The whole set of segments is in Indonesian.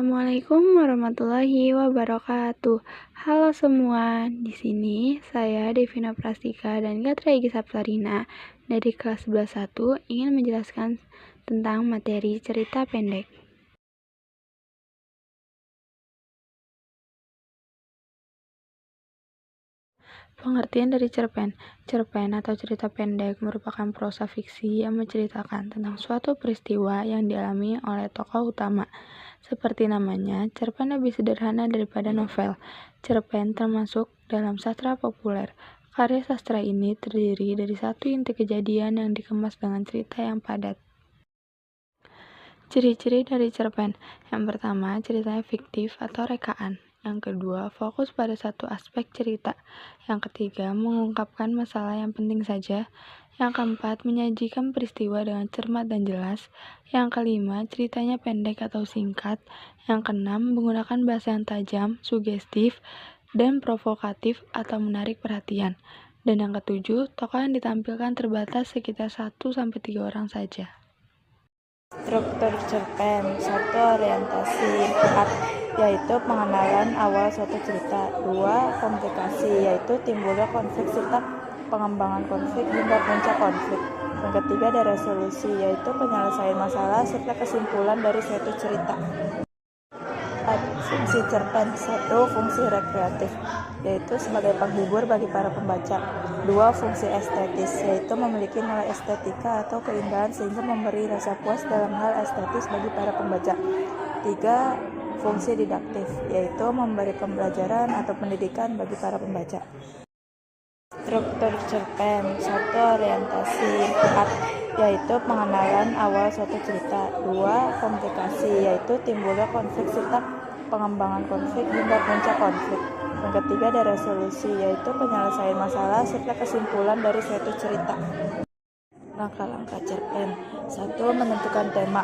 Assalamualaikum warahmatullahi wabarakatuh. Halo semua, di sini saya Devina Prastika dan Gatra Egi Saplarina dari kelas 11.1 ingin menjelaskan tentang materi cerita pendek. Pengertian dari cerpen. Cerpen atau cerita pendek merupakan prosa fiksi yang menceritakan tentang suatu peristiwa yang dialami oleh tokoh utama. Seperti namanya, cerpen lebih sederhana daripada novel. Cerpen termasuk dalam sastra populer. Karya sastra ini terdiri dari satu inti kejadian yang dikemas dengan cerita yang padat. Ciri-ciri dari cerpen. Yang pertama, ceritanya fiktif atau rekaan. Yang kedua, fokus pada satu aspek cerita. Yang ketiga, mengungkapkan masalah yang penting saja. Yang keempat, menyajikan peristiwa dengan cermat dan jelas. Yang kelima, ceritanya pendek atau singkat. Yang keenam, menggunakan bahasa yang tajam, sugestif, dan provokatif atau menarik perhatian. Dan yang ketujuh, tokoh yang ditampilkan terbatas sekitar 1-3 orang saja. Struktur cerpen. 1. Orientasi. 4. Yaitu pengenalan awal suatu cerita. 2. Komplikasi, yaitu timbulnya konflik serta pengembangan konflik hingga puncak konflik. Yang ketiga ada resolusi, yaitu penyelesaian masalah serta kesimpulan dari suatu cerita. 4. Fungsi cerpen. 1. Fungsi rekreatif, yaitu sebagai penghibur bagi para pembaca. 2. Fungsi estetis, yaitu memiliki nilai estetika atau keindahan sehingga memberi rasa puas dalam hal estetis bagi para pembaca. 3. Fungsi didaktif, yaitu memberi pembelajaran atau pendidikan bagi para pembaca. Struktur cerpen. 1. Orientasi. 4. Yaitu pengenalan awal suatu cerita. 2. Komplikasi, yaitu timbulnya konflik serta pengembangan konflik hingga puncak konflik. Yang ketiga ada resolusi, yaitu penyelesaian masalah serta kesimpulan dari suatu cerita. Langkah-langkah cerpen. 1. Menentukan tema.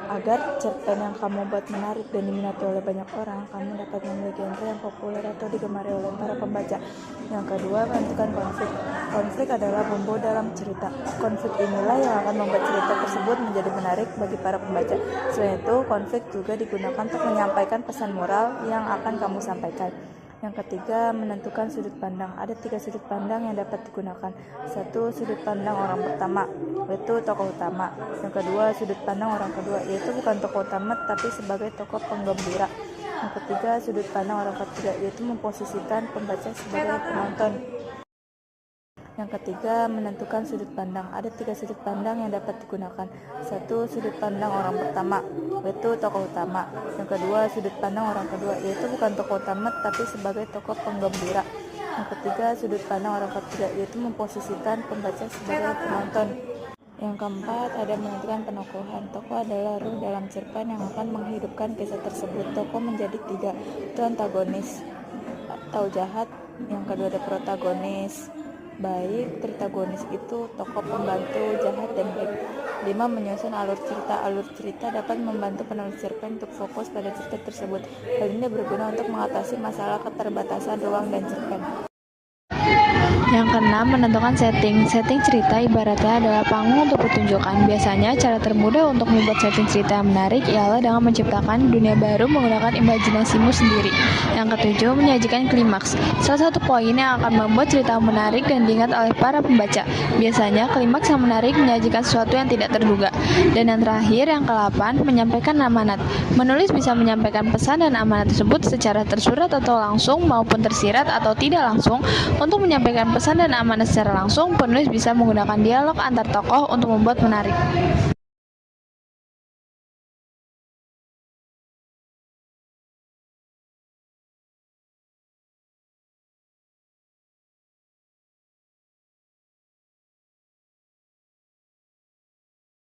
Agar cerpen yang kamu buat menarik dan diminati oleh banyak orang, kamu dapat memilih genre yang populer atau digemari oleh para pembaca. Yang kedua, menentukan konflik. Konflik adalah bumbu dalam cerita. Konflik inilah yang akan membuat cerita tersebut menjadi menarik bagi para pembaca. Selain itu, konflik juga digunakan untuk menyampaikan pesan moral yang akan kamu sampaikan. Yang ketiga, menentukan sudut pandang. Ada 3 sudut pandang yang dapat digunakan. 1. Sudut pandang orang pertama, yaitu tokoh utama. Yang kedua, sudut pandang orang kedua, yaitu bukan tokoh utama tapi sebagai tokoh penggembira. Yang ketiga, sudut pandang orang ketiga, yaitu memposisikan pembaca sebagai penonton. Yang ketiga, menentukan sudut pandang. Ada 3 sudut pandang yang dapat digunakan. 1. Sudut pandang orang pertama, yaitu tokoh utama. Yang kedua, sudut pandang orang kedua, yaitu bukan tokoh utama tapi sebagai tokoh penggembira. Yang ketiga, sudut pandang orang ketiga, yaitu memposisikan pembaca sebagai penonton. Yang keempat, ada menentukan penokohan. Tokoh adalah ruh dalam cerpen yang akan menghidupkan kisah tersebut. Tokoh menjadi 3, itu antagonis atau jahat. Yang kedua ada protagonis baik, tritagonis itu tokoh pembantu jahat dan baik. 5. Menyusun alur cerita. Alur cerita dapat membantu penulis cerpen untuk fokus pada cerita tersebut. Hal ini berguna untuk mengatasi masalah keterbatasan ruang dan cerpen. Yang keenam, menentukan setting. Setting cerita ibaratnya adalah panggung untuk pertunjukan. Biasanya, cara termudah untuk membuat setting cerita yang menarik ialah dengan menciptakan dunia baru menggunakan imajinasimu sendiri. Yang ketujuh, menyajikan klimaks. Salah satu poin yang akan membuat cerita menarik dan diingat oleh para pembaca. Biasanya, klimaks yang menarik menyajikan sesuatu yang tidak terduga. Dan yang terakhir, yang ke-8, menyampaikan amanat. Menulis bisa menyampaikan pesan dan amanat tersebut secara tersurat atau langsung maupun tersirat atau tidak langsung. Untuk menyampaikan pesan dan amanat secara langsung, penulis bisa menggunakan dialog antar tokoh untuk membuat menarik.